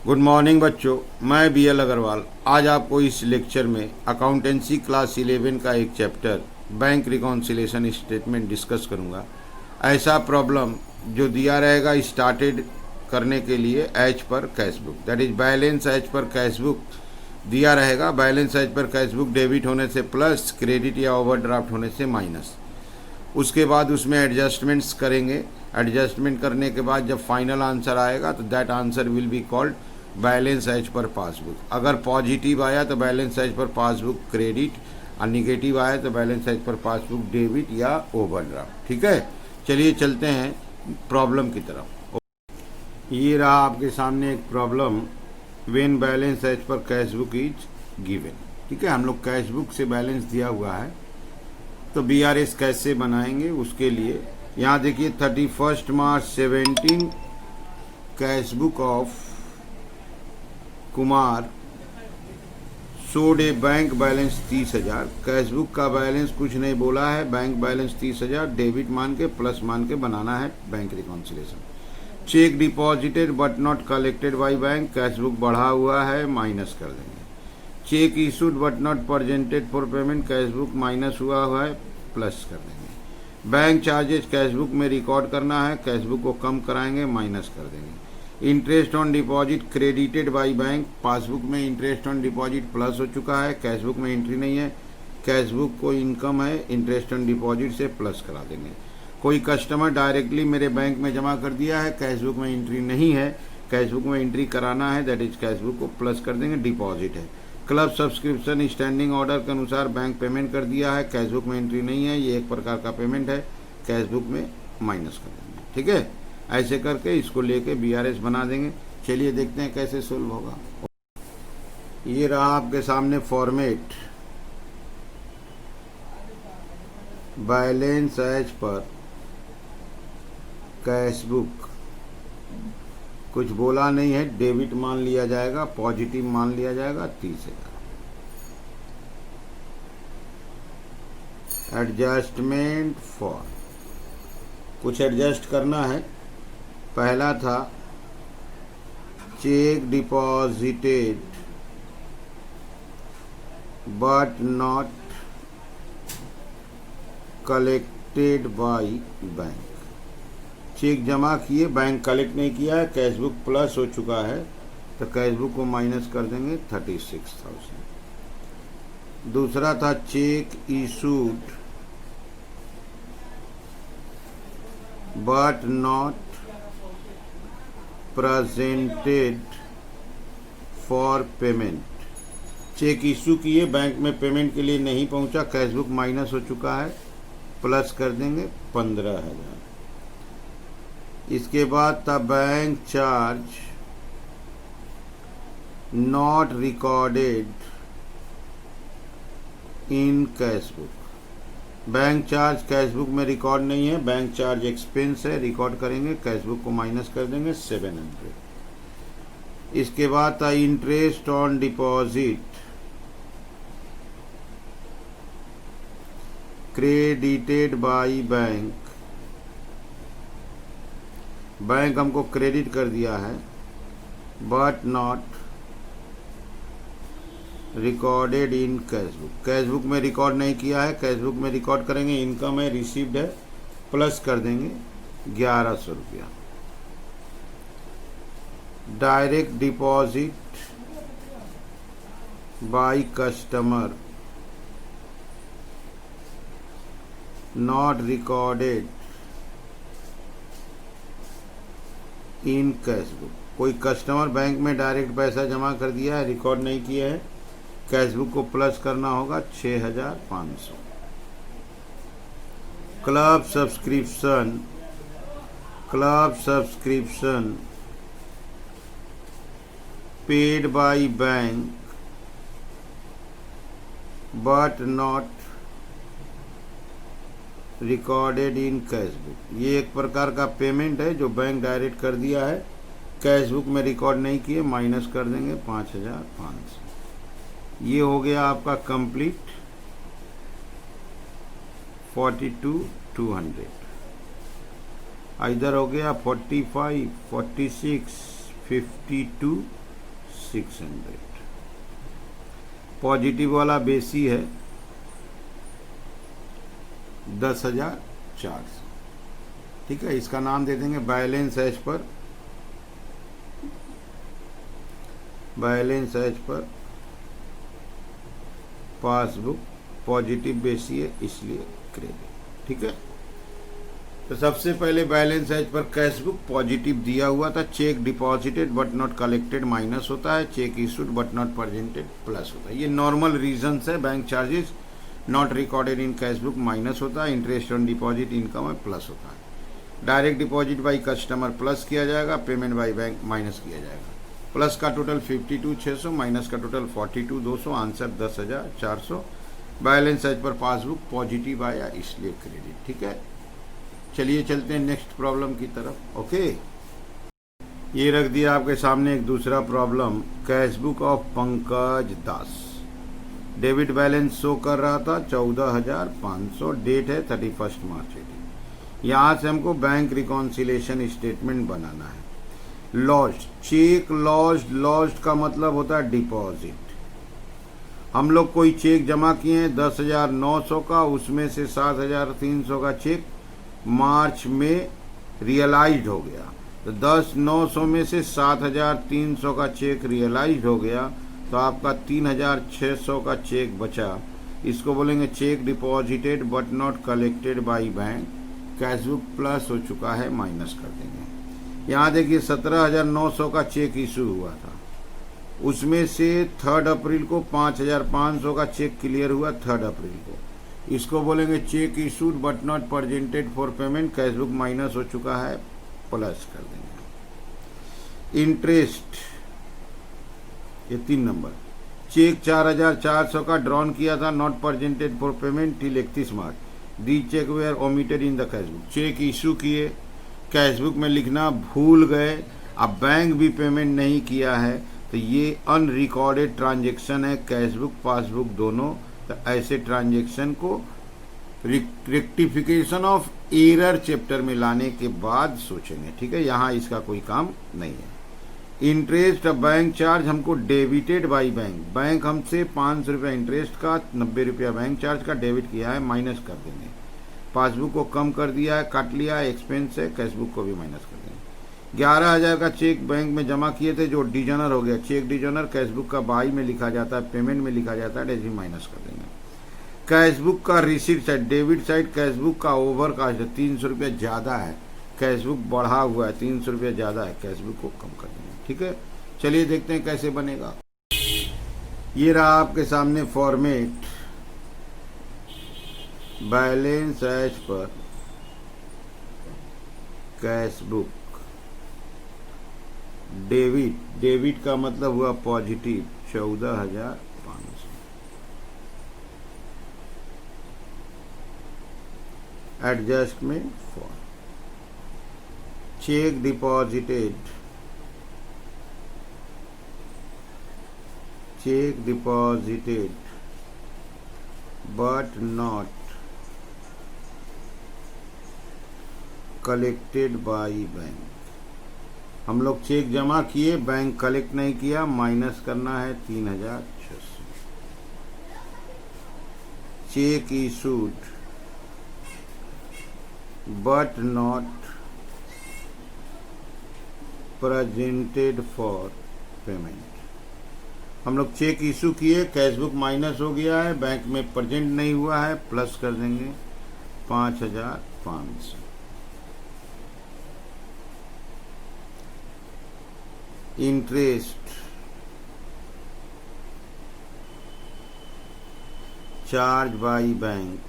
Good morning बच्चों, मैं B L Agarwal आज आपको इस लेक्चर में अकाउंटेंसी क्लास 11 का एक chapter bank reconciliation statement discuss करूंगा। ऐसा प्रॉब्लम जो दिया रहेगा स्टार्टेड करने के लिए as per cash book, that is balance as per cash book दिया रहेगा। Balance as per cash book debit होने से प्लस, क्रेडिट या ओवरड्राफ्ट होने से माइनस। उसके बाद उसमें एडजस्टमेंट्स करेंगे। एडजस्टमेंट करने के बाद जब फाइनल आंसर आएगा तो that answer will be called balance as per passbook. अगर पॉजिटिव आया तो balance as per passbook credit, और निगेटिव आया तो balance as per passbook debit या ओवरड्राफ्ट। ठीक है, चलिए चलते हैं प्रॉब्लम की तरफ। ये रहा आपके सामने एक problem, when balance as per cash book is given. ठीक है, हम लोग कैश बुक से बैलेंस दिया हुआ है तो BRS कैसे बनाएंगे उसके लिए यहाँ देखिए 31 March 17 cash book of Kumar showed A bank balance 30,000। Cash book का बैलेंस कुछ नहीं बोला है, बैंक बैलेंस 30,000 डेबिट मान के प्लस मान के बनाना है bank reconciliation. Check deposited but not collected by bank, cash book बढ़ा हुआ है माइनस कर देंगे। Cheque issued but not presented for payment, cash book minus हुआ है प्लस कर देंगे। बैंक चार्जेस कैश बुक में रिकॉर्ड करना है, कैश बुक को कम कराएंगे माइनस कर देंगे। Interest on deposit credited by bank, passbook में इंटरेस्ट ऑन डिपॉजिट प्लस हो चुका है, कैश बुक में एंट्री नहीं है, कैश बुक को इनकम है, इंटरेस्ट ऑन डिपॉजिट से प्लस करा देंगे। कोई कस्टमर डायरेक्टली मेरे बैंक में जमा कर दिया है, कैश बुक में एंट्री नहीं है, कैश बुक में एंट्री कराना है, दैट इज कैश बुक को प्लस कर देंगे, डिपॉजिट है। क्लब सब्सक्रिप्शन स्टैंडिंग ऑर्डर के अनुसार बैंक पेमेंट कर दिया है, कैश बुक में एंट्री नहीं है, ये एक प्रकार का पेमेंट है, कैश बुक में माइनस कर देंगे। ठीक है, ऐसे करके इसको लेके BRS बना देंगे। चलिए देखते हैं कैसे सोल्व होगा। ये रहा आपके सामने format, balance as per cash book, कुछ बोला नहीं है, डेबिट मान लिया जाएगा, पॉजिटिव मान लिया जाएगा 30,000। एडजस्टमेंट फॉर, कुछ एडजस्ट करना है। पहला था cheque deposited but not collected by bank, cheque जमा किए बैंक कलेक्ट नहीं किया है, कैश बुक प्लस हो चुका है तो कैश बुक को माइनस कर देंगे 36,000। दूसरा था cheque issued but not presented for payment, cheque issue किए बैंक में पेमेंट के लिए नहीं पहुंचा, कैश बुक माइनस हो चुका है, प्लस कर देंगे 15,000। इसके बाद था bank charge not recorded in cash book, bank charge cash book में रिकॉर्ड नहीं है, बैंक चार्ज एक्सपेंस है, रिकॉर्ड करेंगे, कैश बुक को माइनस कर देंगे 700। इसके बाद था interest on deposit credited by bank, bank हमको क्रेडिट कर दिया है but not recorded in cash book, cash book में रिकॉर्ड नहीं किया है, कैश बुक में रिकॉर्ड करेंगे, इनकम है, रिसीव्ड है, प्लस कर देंगे 1100 रुपया। Direct deposit by customer not recorded in cash book, कोई कस्टमर बैंक में डायरेक्ट पैसा जमा कर दिया है, रिकॉर्ड नहीं किया है, कैश बुक को प्लस करना होगा 6,500। Club subscription paid by bank but not recorded in cash book, ये एक प्रकार का पेमेंट है जो बैंक डायरेक्ट कर दिया है, कैश बुक में रिकॉर्ड नहीं किए, माइनस कर देंगे 5,500। ये हो गया आपका कंप्लीट 42,200। इधर हो गया 45, 46, 52, 600। पॉजिटिव वाला बेसी है 10,400। ठीक है, इसका नाम दे देंगे balance as per passbook. Positive बेसी है इसलिए क्रेडिट। ठीक है, तो सबसे पहले balance as per cashbook positive दिया हुआ था, cheque deposited but not collected minus होता है, cheque issued but not presented plus होता है। ये नॉर्मल रीजंस है। Bank charges not recorded in cashbook minus होता है, इंटरेस्ट ऑन डिपॉजिट इनकम है प्लस होता है। Direct deposit by customer plus किया जाएगा, पेमेंट बाई बैंक माइनस किया जाएगा। प्लस का टोटल 52,600, माइनस का total 42,200, answer 10,400। Balance as per passbook positive आया इसलिए क्रेडिट। ठीक है, चलिए चलते हैं नेक्स्ट प्रॉब्लम की तरफ। ओके, ये रख दिया आपके सामने एक दूसरा problem. Cashbook of Pankaj Das, debit balance show कर रहा था 14,500, डेट है 31 मार्च। यहाँ से हमको बैंक रिकॉन्सिलेशन स्टेटमेंट बनाना है। लॉस्ट, चेक लॉस्ट का मतलब होता है डिपॉजिट। हम लोग कोई चेक जमा किए हैं 10,900 का, उसमें से 7,300 का चेक मार्च में रियलाइज्ड हो गया। तो 10,900 में से 7,300 का चेक रियलाइज्ड हो गया, तो आपका 3,600 का चेक बचा। इसको बोलेंगे check deposited but not collected by bank. Cashbook plus हो चुका है, माइनस कर देंगे। यहाँ देखिए 17,900 का चेक इशू हुआ था, उसमें से 3 अप्रैल को 5,500 का चेक क्लियर हुआ 3 अप्रैल को। इसको बोलेंगे check issued but not presented for payment. Cashbook minus हो चुका है, प्लस कर देंगे। इंटरेस्ट, ये 3 नंबर, चेक 4,400 का ड्रॉन किया था, not presented for payment till 31 March. The cheque were omitted in the cashbook. Cheque issue किए, कैशबुक में लिखना भूल गए, अब बैंक भी पेमेंट नहीं किया है, तो ये अनरिकॉर्डेड ट्रांजेक्शन है, कैशबुक पासबुक दोनों। तो ऐसे ट्रांजेक्शन को रेक्टिफिकेशन ऑफ एरर चैप्टर में लाने के बाद सोचेंगे। ठीक है, यहाँ इसका कोई काम नहीं है। इंटरेस्ट बैंक चार्ज हमको डेबिटेड बाई बैंक, बैंक हमसे 500 रुपया इंटरेस्ट का, 90 रुपया बैंक चार्ज का डेबिट किया है, माइनस कर देंगे। पासबुक को कम कर दिया है, काट लिया है, एक्सपेंस है, कैशबुक को भी माइनस कर देंगे। 11,000 का चेक बैंक में जमा किए थे जो डिजनर हो गया, चेक डिजनर कैशबुक का बाई में लिखा जाता है, पेमेंट में लिखा जाता है, डेजी माइनस कर देंगे। कैशबुक का receipt side, debit side cashbook का ओवर कास्ट है, 300 रुपया ज़्यादा है, कैशबुक बढ़ा हुआ है, 300 रुपया ज़्यादा है, कैशबुक को कम कर देंगे। ठीक है, चलिए देखते हैं कैसे बनेगा। ये रहा आपके सामने format, balance as per cashbook. Debit का मतलब हुआ positive 14,500। Adjustment for cheque deposited, but not collected by bank. हम लोग चेक जमा किए, बैंक कलेक्ट नहीं किया, माइनस करना है 3,600। Check issued but not presented for payment। हम लोग चेक इशू किए, कैशबुक माइनस हो गया है, बैंक में प्रेजेंट नहीं हुआ है, प्लस कर देंगे 5,500। Interest charge by bank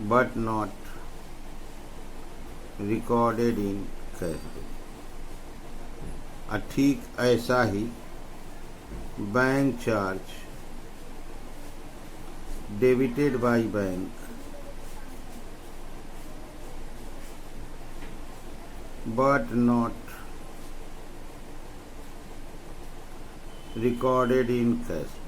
but not recorded in cashbook. ठीक ऐसा ही bank charge debited by bank but not recorded in cashbook.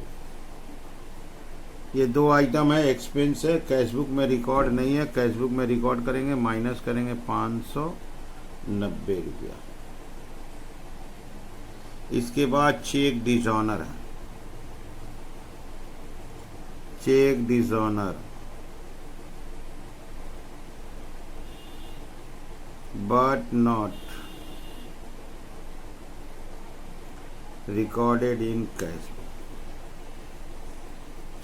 ये 2 आइटम है, एक्सपेंस है, कैशबुक में रिकॉर्ड नहीं है, कैशबुक में रिकॉर्ड करेंगे, माइनस करेंगे 590 रुपया। इसके बाद चेक डिसऑनर है, cheque dishonour but not recorded in cash book.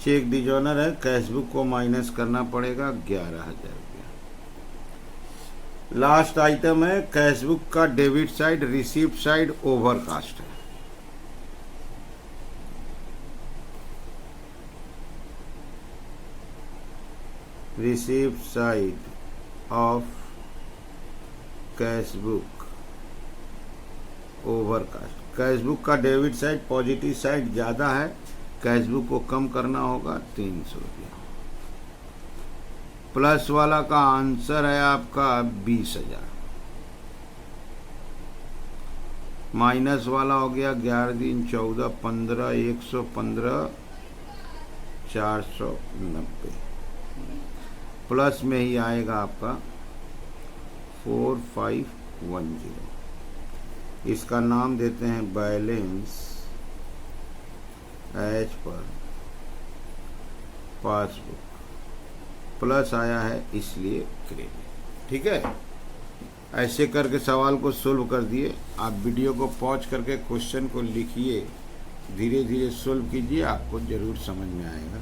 Cheque dishonour है, कैश बुक को माइनस करना पड़ेगा 11,000 रुपया। लास्ट आइटम है कैश बुक का debit side, receipt side overcast है। Receipt side of cash book overcast. Cash book का डेबिट साइड पॉजिटिव साइड ज़्यादा है, कैश बुक को कम करना होगा 300 रुपया। प्लस वाला का आंसर है आपका 20,000। माइनस वाला हो गया 11 दिन 14 15 115 490। प्लस में ही आएगा आपका 4510। इसका नाम देते हैं balance as per passbook. Plus आया है इसलिए क्रेडिट। ठीक है, ऐसे करके सवाल को सोल्व कर दिए। आप वीडियो को पॉज करके क्वेश्चन को लिखिए, धीरे धीरे सोल्व कीजिए, आपको जरूर समझ में आएगा।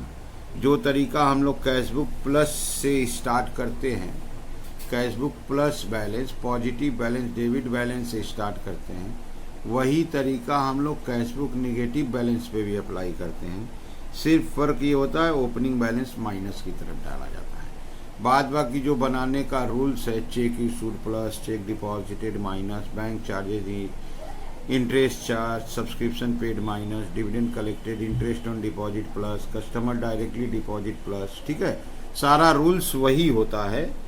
जो तरीका हम लोग कैशबुक प्लस से स्टार्ट करते हैं, cashbook plus balance positive balance debit balance से स्टार्ट करते हैं, वही तरीका हम लोग कैशबुक निगेटिव बैलेंस पे भी अप्लाई करते हैं। सिर्फ फ़र्क ये होता है ओपनिंग बैलेंस माइनस की तरफ डाला जाता है। बाद बाकी जो बनाने का रूल्स है, cheque issued plus, check deposited minus, bank charges, interest charge, subscription paid minus, dividend collected, interest on deposit plus, customer directly deposit plus. ठीक है, सारा रूल्स वही होता है,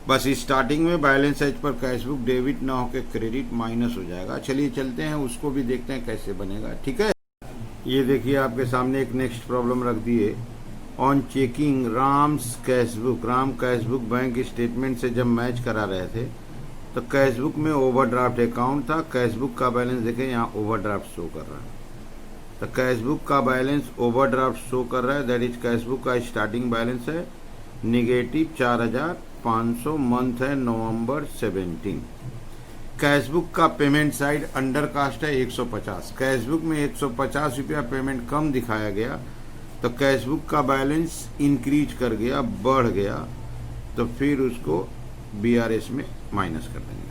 बस स्टार्टिंग में balance as per cashbook debit ना होकर क्रेडिट माइनस हो जाएगा। चलिए चलते हैं, उसको भी देखते हैं कैसे बनेगा। ठीक है, ये देखिए आपके सामने एक नेक्स्ट प्रॉब्लम रख दिए। On checking Ram's cashbook, Ram cashbook bank statement से जब मैच करा रहे थे तो कैशबुक में ओवरड्राफ्ट अकाउंट था। कैशबुक का बैलेंस देखें, यहाँ ओवरड्राफ्ट शो कर रहा है, तो कैशबुक का बैलेंस ओवरड्राफ्ट शो कर रहा है। दैट इज कैशबुक का स्टार्टिंग बैलेंस है निगेटिव 4,500, मंथ है नवंबर 17। कैशबुक का पेमेंट साइड अंडर कास्ट है 150। कैशबुक में 150 रुपया पेमेंट कम दिखाया गया, तो कैशबुक का बैलेंस इंक्रीज कर गया, बढ़ गया, तो फिर उसको BRS में माइनस कर देंगे।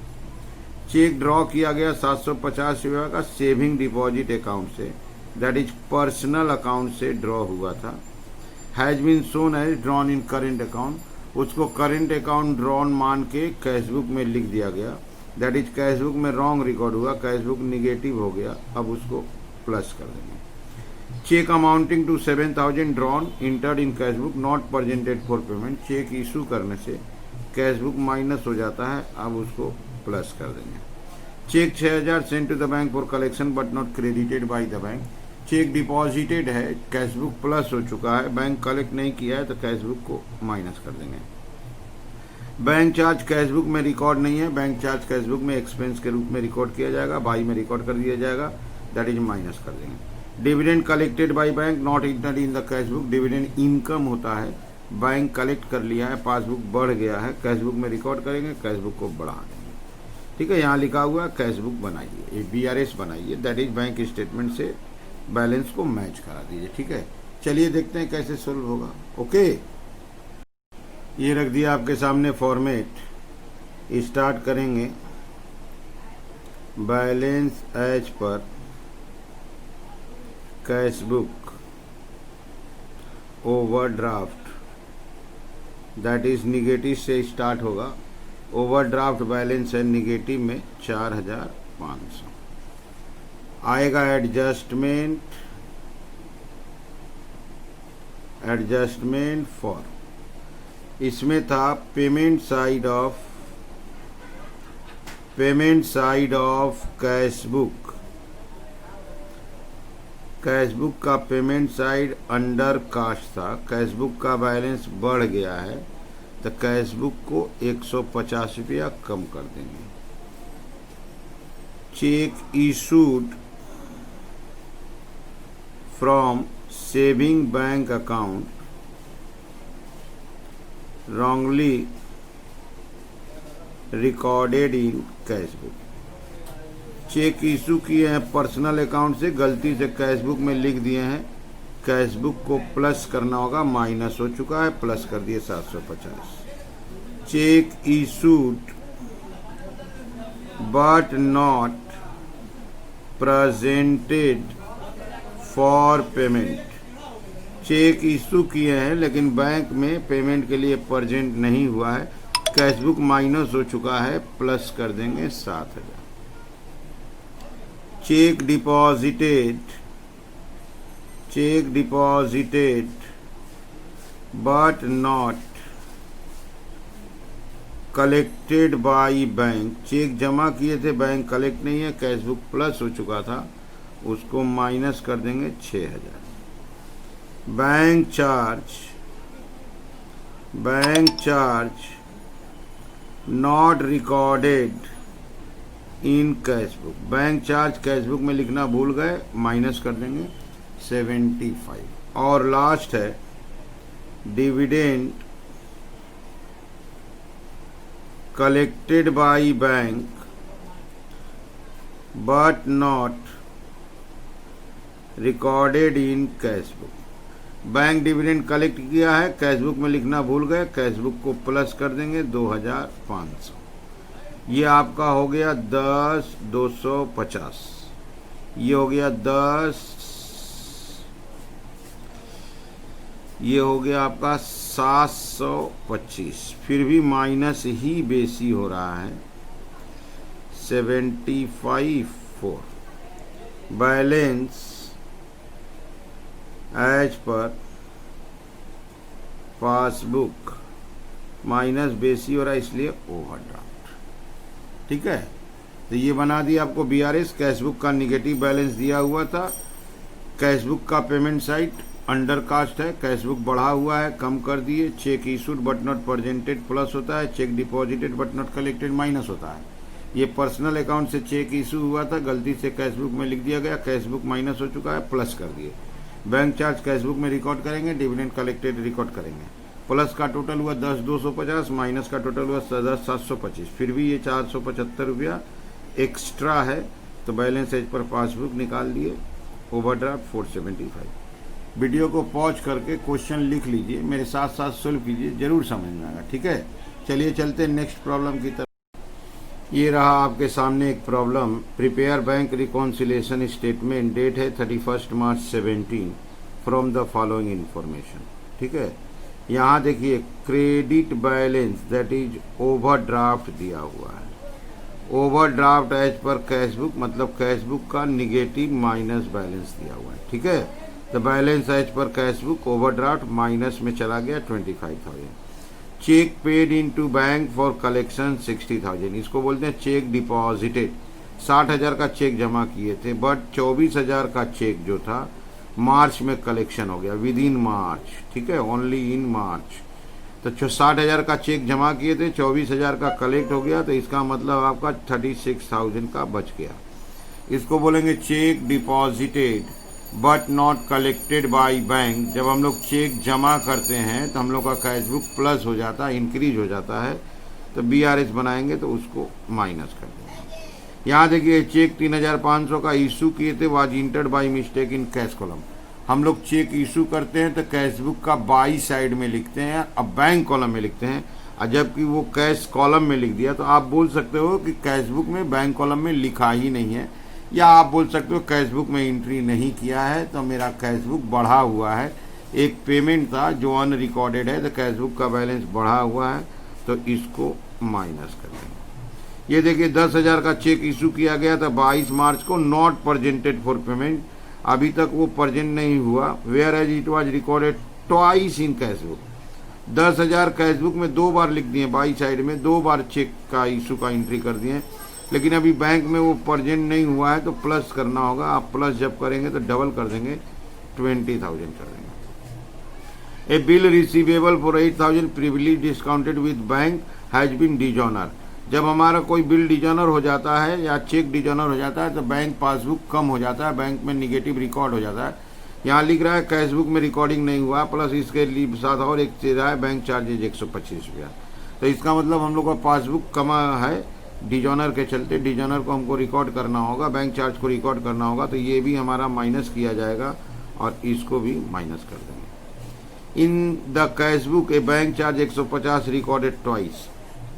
चेक ड्रॉ किया गया 750 रुपया का सेविंग डिपॉजिट अकाउंट से, दैट इज पर्सनल अकाउंट से ड्रॉ हुआ था। Has been shown as drawn in current account, उसको करेंट अकाउंट ड्रॉन मान के कैशबुक में लिख दिया गया। दैट इज कैशबुक में रॉन्ग रिकॉर्ड हुआ, कैशबुक निगेटिव हो गया, अब उसको प्लस कर देंगे। Cheque amounting to 7,000 drawn entered in cashbook not presented for payment, cheque issue करने से कैशबुक माइनस हो जाता है, अब उसको प्लस कर देंगे। Cheque 6,000 sent to the bank for collection but not credited by the bank, cheque deposited है, कैशबुक प्लस हो चुका है, बैंक कलेक्ट नहीं किया है, तो कैशबुक को माइनस कर देंगे। बैंक चार्ज कैशबुक में रिकॉर्ड नहीं है, बैंक चार्ज कैशबुक में एक्सपेंस के रूप में रिकॉर्ड किया जाएगा, बाई में रिकॉर्ड कर दिया जाएगा, दैट इज माइनस कर देंगे। Dividend collected by bank not entered in the cashbook, dividend income होता है, बैंक कलेक्ट कर लिया है, पासबुक बढ़ गया है, कैशबुक में रिकॉर्ड करेंगे, कैशबुक को बढ़ा देंगे। ठीक है, यहाँ लिखा हुआ है कैशबुक बनाइए, ये BRS बनाइए, दैट इज बैंक स्टेटमेंट से बैलेंस को मैच करा दीजिए। ठीक है, चलिए देखते हैं कैसे सोल्व होगा। ओके, ये रख दिया आपके सामने फॉर्मेट। स्टार्ट करेंगे balance as per cashbook overdraft, that is negative से स्टार्ट होगा। ओवरड्राफ्ट बैलेंस है निगेटिव में 4,500। आएगा एडजस्टमेंट फॉर, इसमें था payment side of cashbook, cashbook का पेमेंट साइड अंडर कास्ट था, कैशबुक का बैलेंस बढ़ गया है, तो कैशबुक को 150 रुपया कम कर देंगे। Cheque issued from saving bank account wrongly recorded in cash book. Cheque issue किए हैं पर्सनल अकाउंट से, गलती से कैश बुक में लिख दिए हैं, कैश बुक को प्लस करना होगा, माइनस हो चुका है, प्लस कर दिए 750। Cheque issued but not presented for payment. Cheque issue किए हैं लेकिन बैंक में पेमेंट के लिए प्रेजेंट नहीं हुआ है, कैश बुक माइनस हो चुका है, प्लस कर देंगे 7000। Cheque deposited but not collected by bank. Cheque जमा किए थे, बैंक कलेक्ट नहीं है, कैश बुक प्लस हो चुका था, उसको माइनस कर देंगे 6000। Bank charge not recorded in cash book. Bank charge cash book में लिखना भूल गए, माइनस कर देंगे 75। और लास्ट है dividend collected by bank but not recorded in cash book. Bank dividend collect किया है, कैश बुक में लिखना भूल गए, कैश बुक को प्लस कर देंगे 2500। ये आपका हो गया 10,250, ये हो गया 10, ये हो गया आपका 725। फिर भी माइनस ही बेसी हो रहा है 75,4। Balance as per passbook minus बेसी हो रहा है, इसलिए ओवरड्राफ्ट। ठीक है, तो ये बना दिया आपको बीआरएस। कैश बुक का निगेटिव बैलेंस दिया हुआ था, कैश बुक का पेमेंट साइट अंडर कास्ट है, कैश बुक बढ़ा हुआ है, कम कर दिए। Cheque issued but not presented plus होता है, check deposited but not collected minus होता है। ये पर्सनल अकाउंट से चेक इशू हुआ था, गलती से कैश बुक में लिख दिया गया, कैश बुक माइनस हो चुका है, प्लस कर दिए। बैंक चार्ज कैश बुक में रिकॉर्ड करेंगे, डिविडेंड कलेक्टेड रिकॉर्ड करेंगे। प्लस का टोटल हुआ 10,250, माइनस का टोटल हुआ 10,725। फिर भी ये 475 रुपया एक्स्ट्रा है, तो बैलेंस एज पर पासबुक निकाल दिए, ओवरड्राफ्ट 475। वीडियो को पॉज करके क्वेश्चन लिख लीजिए, मेरे साथ साथ सोल्व कीजिए, जरूर समझ में आएगा। ठीक है, चलिए चलते नेक्स्ट प्रॉब्लम की तरफ। ये रहा आपके सामने एक problem. Prepare bank reconciliation statement, date है 31 March 17 from the following information. ठीक है, यहाँ देखिए credit balance that is overdraft दिया हुआ है। Overdraft as per cash book, मतलब कैश बुक का निगेटिव माइनस बैलेंस दिया हुआ है। ठीक है, तो balance as per cash book overdraft minus में चला गया 25,000। Cheque paid into bank for collection 60,000, इसको बोलते हैं चेक डिपॉजिटेड। 60,000 का चेक जमा किए थे, बट 24,000 का चेक जो था मार्च में कलेक्शन हो गया, विद इन मार्च। ठीक है, ओनली इन मार्च। तो 60,000 का चेक जमा किए थे, 24,000 का कलेक्ट हो गया, तो इसका मतलब आपका 36,000 का बच गया। इसको बोलेंगे check deposited but not collected by bank. जब हम लोग चेक जमा करते हैं तो हम लोग का कैश बुक प्लस हो जाता है, इंक्रीज हो जाता है, तो बीआरएस बनाएंगे तो उसको माइनस कर देंगे। यहाँ देखिए चेक 3,500 का इशू किए थे, was entered by mistake in cash column. हम लोग चेक इशू करते हैं तो कैश बुक का बाई साइड में लिखते हैं, अब बैंक कॉलम में लिखते हैं, और जबकि वो कैश कॉलम में लिख दिया, तो आप बोल सकते हो कि कैश बुक में बैंक कॉलम में लिखा ही नहीं है, या आप बोल सकते हो कैश बुक में एंट्री नहीं किया है, तो मेरा कैश बुक बढ़ा हुआ है। एक पेमेंट था जो अनरिकॉर्डेड है, तो कैश बुक का बैलेंस बढ़ा हुआ है, तो इसको माइनस कर देंगे। ये देखिए 10,000 का चेक इशू किया गया था 22 मार्च को, नॉट प्रेजेंटेड फॉर पेमेंट, अभी तक वो प्रेजेंट नहीं हुआ। Were as it was recorded twice in cash book. 10,000 cash book में 2 बार लिख दिए, बाई साइड में 2 बार चेक का इशू का एंट्री कर दिए, लेकिन अभी बैंक में वो प्रेजेंट नहीं हुआ है, तो प्लस करना होगा। आप प्लस जब करेंगे तो डबल कर देंगे, 20,000 कर देंगे। A bill receivable for 8,000 previously discounted with bank has been dishonour. जब हमारा कोई बिल डिजॉनर हो जाता है या चेक डिजॉनर हो जाता है, तो बैंक पासबुक कम हो जाता है, बैंक में निगेटिव रिकॉर्ड हो जाता है। यहाँ लिख रहा है कैश बुक में रिकॉर्डिंग नहीं हुआ, प्लस इसके लिए साथ और एक चीज है बैंक चार्जेज 125 रुपया। तो इसका मतलब हम लोग का पासबुक कमा है डिजॉनर के चलते, डिजॉनर को हमको रिकॉर्ड करना होगा, बैंक चार्ज को रिकॉर्ड करना होगा, तो ये भी हमारा माइनस किया जाएगा और इसको भी माइनस कर देंगे। In the cash book A bank charge 150 recorded twice.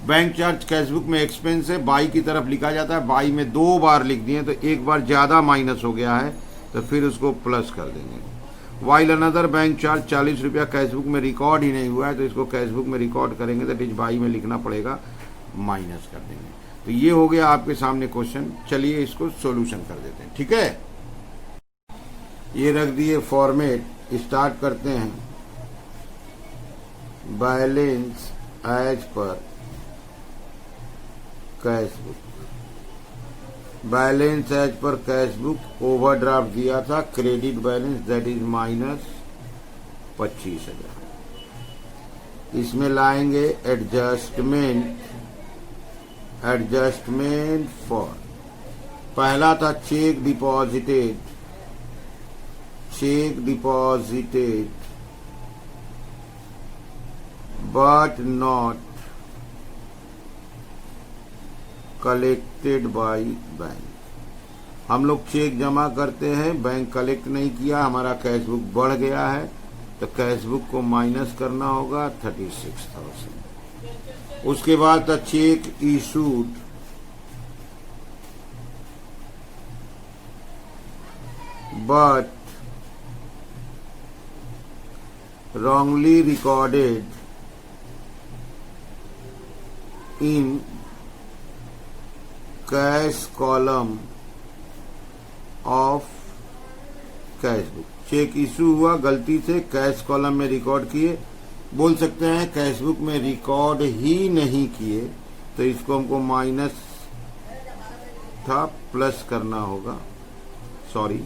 Bank charge cash book में एक्सपेंस है, बाई की तरफ लिखा जाता है, बाई में 2 बार लिख दिए तो एक बार ज़्यादा माइनस हो गया है तो फिर उसको प्लस कर देंगे। वाइल अनदर बैंक चार्ज 40 रुपया कैश बुक में रिकॉर्ड ही नहीं हुआ है तो इसको कैश बुक में रिकॉर्ड करेंगे तो इज बाई में लिखना पड़ेगा, माइनस कर देंगे। तो ये हो गया आपके सामने क्वेश्चन। चलिए इसको सॉल्यूशन कर देते हैं, ठीक है। ये रख दिए फॉर्मेट, स्टार्ट करते हैं। Balance as per cash book, balance as per cash book, overdraft दिया था, credit balance that is minus 25,000। इसमें लाएंगे एडजस्टमेंट, एडजस्टमेंट फॉर, पहला था cheque deposited, cheque deposited but not collected by bank. हम लोग चेक जमा करते हैं, बैंक कलेक्ट नहीं किया, हमारा कैश बुक बढ़ गया है तो कैश बुक को माइनस करना होगा 36,000। उसके बाद था cheque issued, but wrongly recorded in cash column of cash book. Cheque issue हुआ, गलती से कैश कॉलम में रिकॉर्ड किए, बोल सकते हैं कैश बुक में रिकॉर्ड ही नहीं किए तो इसको हमको माइनस था, प्लस करना होगा, सॉरी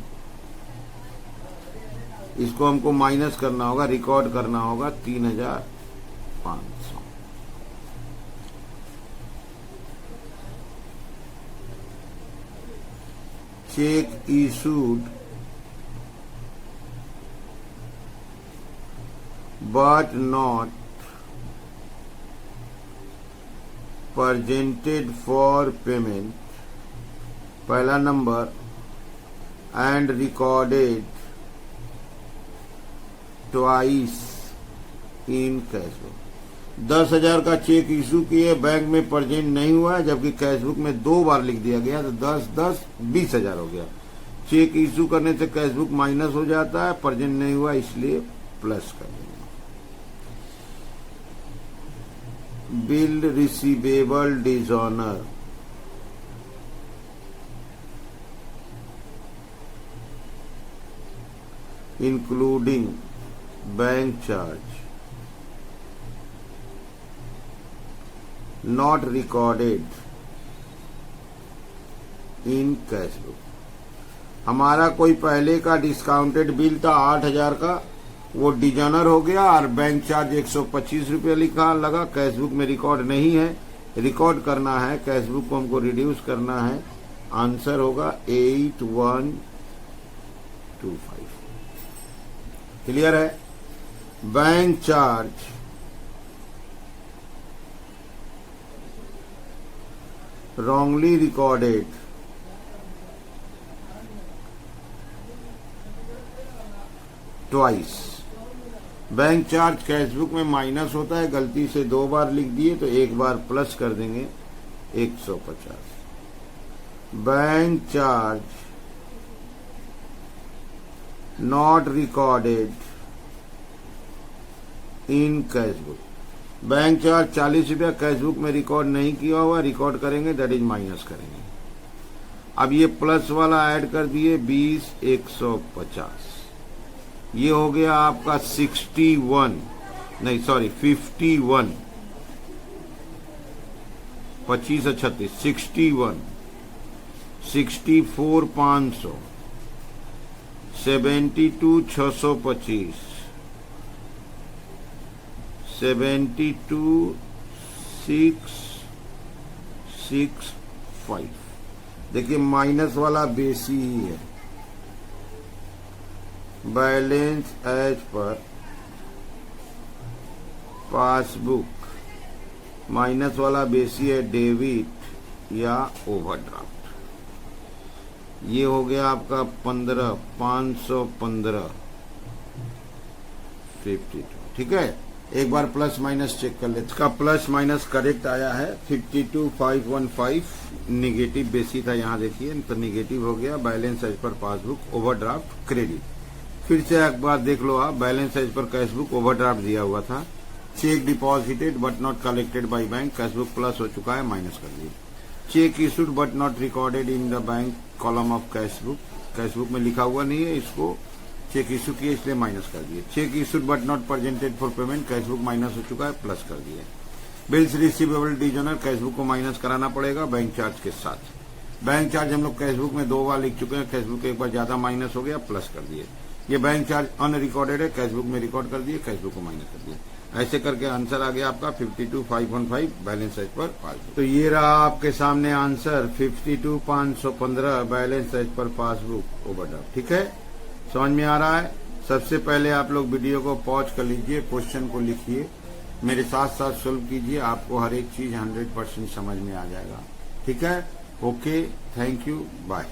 इसको हमको माइनस करना होगा, रिकॉर्ड करना होगा 3,500। Check issued but not presented for payment, पहला number, and recorded twice in cash book. 10,000 का चेक इशू किए, बैंक में प्रेजेंट नहीं हुआ है, जबकि कैश बुक में 2 बार लिख दिया गया तो 10 20,000 हो गया। चेक इशू करने से कैश बुक माइनस हो जाता है, प्रेजेंट नहीं हुआ इसलिए प्लस कर देंगे। Bill receivable dishonoured, including bank charge not recorded in cash book. हमारा कोई पहले का डिस्काउंटेड बिल था 8,000 का, वो डिजॉनर हो गया और बैंक चार्ज 125 रुपये लिखा लगा, कैश बुक में रिकॉर्ड नहीं है, रिकॉर्ड करना है, कैश बुक को हमको रिड्यूस करना है, आंसर होगा 8125। क्लियर है। Bank charge wrongly recorded twice। Bank charge cash book में माइनस होता है, गलती से 2 बार लिख दिए तो एक बार प्लस कर देंगे 150। Bank charge not recorded in cash book, bank charge 40 रुपया कैश बुक में रिकॉर्ड नहीं किया हुआ, रिकॉर्ड करेंगे दैट इज माइनस करेंगे। अब ये प्लस वाला ऐड कर दिए 20 150, ये हो गया आपका 61, नहीं सॉरी 51, 25 और 36 61, 64 500, 72 625, 72 665। देखिए माइनस वाला बेसी ही है, balance as per passbook minus वाला बेसी है डेबिट या ओवरड्राफ्ट। ये हो गया आपका 515 52। ठीक है, एक बार प्लस माइनस चेक कर लेते। इसका प्लस माइनस करेक्ट आया है 52,515। निगेटिव बेसी था, यहाँ देखिए तो निगेटिव हो गया। Balance as per passbook overdraft credit. फिर से एक बार देख लो आप, balance as per cashbook overdraft दिया हुआ था। Cheque deposited but not collected by bank, cashbook plus हो चुका है, माइनस कर दिए। Cheque issued but not recorded in the bank column of cashbook, cashbook में लिखा हुआ नहीं है, इसको चेक इशू किए इसलिए माइनस कर दिए। Cheque issued but not presented for payment, cashbook minus हो चुका है, प्लस कर दिए। बिल्स रिसीवेबल डिजोनर, कैशबुक को माइनस कराना पड़ेगा बैंक चार्ज के साथ। बैंक चार्ज हम लोग कैशबुक में 2 बार लिख चुके हैं, कैशबुक एक बार ज्यादा माइनस हो गया, प्लस कर दिए। ये बैंक चार्ज अनरिकॉर्डेड है, कैशबुक में रिकॉर्ड कर दिए, कैशबुक को माइनस कर दिए। ऐसे करके आंसर आ गया आपका 52,515 बैलेंस एज पर पासबुक। तो ये रहा आपके सामने answer 52,515 balance as per passbook overdraft. ठीक है, समझ में आ रहा है। सबसे पहले आप लोग वीडियो को पॉज कर लीजिए, क्वेश्चन को लिखिए, मेरे साथ साथ सोल्व कीजिए, आपको हर एक चीज 100% समझ में आ जाएगा। ठीक है, ओके, थैंक यू, बाय।